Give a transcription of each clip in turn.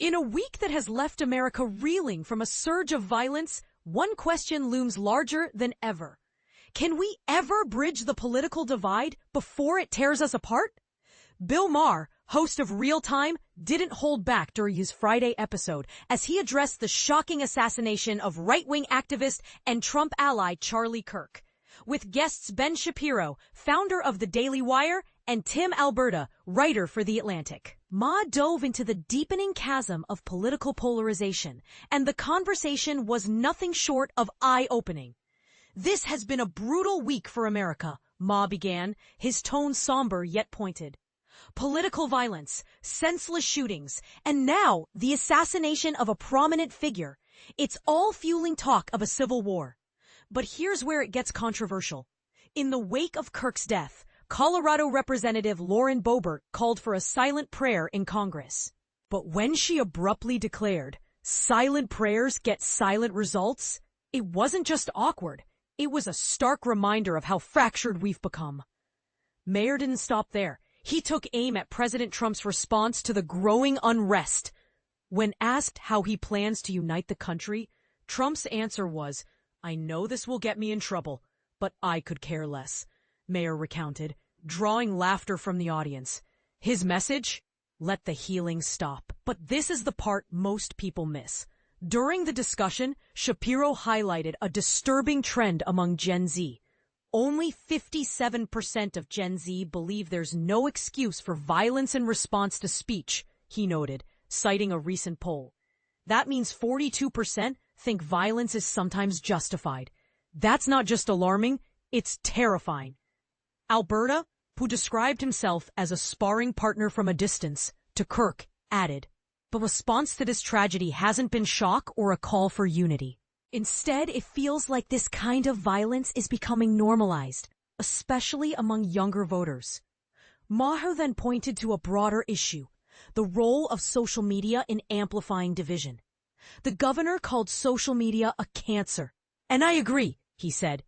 In a week that has left America reeling from a surge of violence, one question looms larger than ever. Can we ever bridge the political divide before it tears us apart? Bill Maher, host of Real Time, didn't hold back during his Friday episode as he addressed the shocking assassination of right-wing activist and Trump ally Charlie Kirk. With guests Ben Shapiro, founder of The Daily Wire, and Tim Alberta, writer for The Atlantic. Ma dove into the deepening chasm of political polarization, and the conversation was nothing short of eye-opening. This has been a brutal week for America, Ma began, his tone somber yet pointed. Political violence, senseless shootings, and now the assassination of a prominent figure. It's all fueling talk of a civil war. But here's where it gets controversial. In the wake of Kirk's death, Colorado Representative Boebert called for a silent prayer in Congress. But when she abruptly declared, "Silent prayers get silent results," it wasn't just awkward. It was a stark reminder of how fractured we've become. Maher didn't stop there. He took aim at President Trump's response to the growing unrest. When asked how he plans to unite the country, Trump's answer was, "I know this will get me in trouble, but I could care less," Maher recounted, drawing laughter from the audience. His message? Let the healing stop. But this is the part most people miss. During the discussion, Shapiro highlighted a disturbing trend among Gen Z. Only 57% of Gen Z believe there's no excuse for violence in response to speech, he noted, citing a recent poll. That means 42% think violence is sometimes justified. That's not just alarming, it's terrifying. Alberta, who described himself as a sparring partner from a distance, to Kirk, added, "The response to this tragedy hasn't been shock or a call for unity. Instead, it feels like this kind of violence is becoming normalized, especially among younger voters." Maher then pointed to a broader issue, the role of social media in amplifying division. The governor called social media a cancer. And I agree, he said.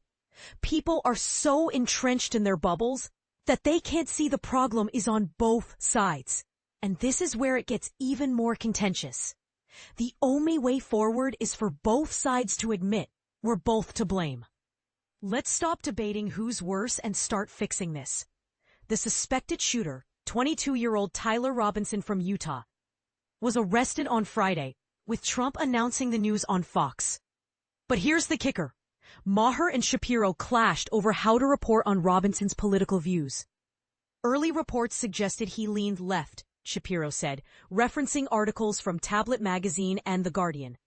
People are so entrenched in their bubbles that they can't see the problem is on both sides. And this is where it gets even more contentious. The only way forward is for both sides to admit we're both to blame. Let's stop debating who's worse and start fixing this. The suspected shooter, 22-year-old Tyler Robinson from Utah, was arrested on Friday, with Trump announcing the news on Fox. But here's the kicker. Maher and Shapiro clashed over how to report on Robinson's political views. Early reports suggested he leaned left, Shapiro said, referencing articles from Tablet magazine and The Guardian.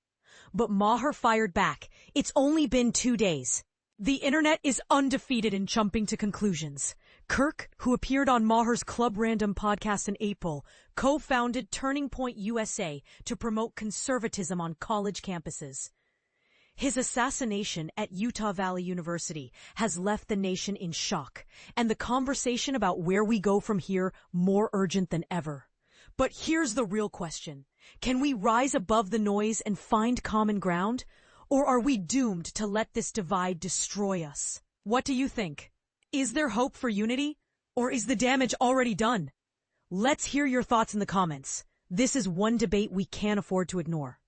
But Maher fired back. It's only been 2 days. The internet is undefeated in jumping to conclusions. Kirk, who appeared on Maher's Club Random podcast in April, co-founded Turning Point USA to promote conservatism on college campuses. His assassination at Utah Valley University has left the nation in shock, and the conversation about where we go from here more urgent than ever. But here's the real question. Can we rise above the noise and find common ground? Or are we doomed to let this divide destroy us? What do you think? Is there hope for unity? Or is the damage already done? Let's hear your thoughts in the comments. This is one debate we can't afford to ignore.